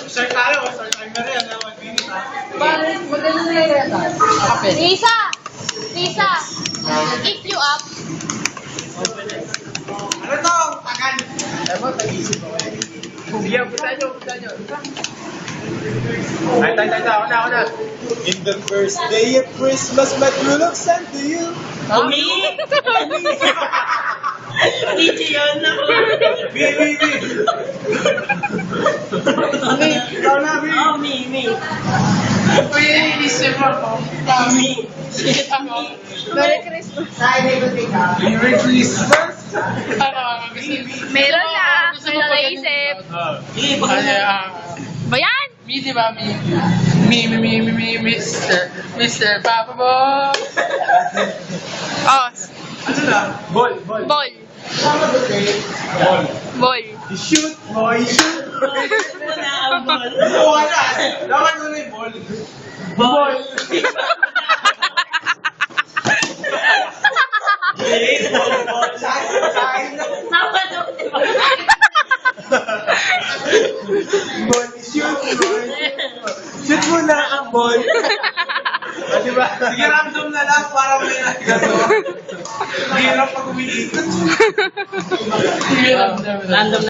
Start tayo, start timer yan. Mag-minute ha. Maganda na yan. Lisa! Lisa! If you up. Ano to? Tagal. Ewan, nag-isip ako eh. Bigyan, punta nyo. Ay, ako na. In the first day of Christmas, my true love sent to you. Umi! DJ yun ako. Mi. Ikaw na, Mi. Oh, me. Uy, inisip ako. Me. Shit ako. Merry Christmas. Merry Christmas. Meron na. May nakaisip. Sige, baka na. Bayan! Mi, di ba? Mi, Mr. Papa Boy. Oh, Ano na? Ball. ball. Ball. Shoot, boy, shoot. Wala ang ball. Wala. Dapat mo na yung ball. Ball. Sa'kin na. Tama daw, di ba? Ball, shoot, boy. Shoot mo na ang ball. Diba? Sige, random na lang para may nagagawa. Hirap pag umiikot. Random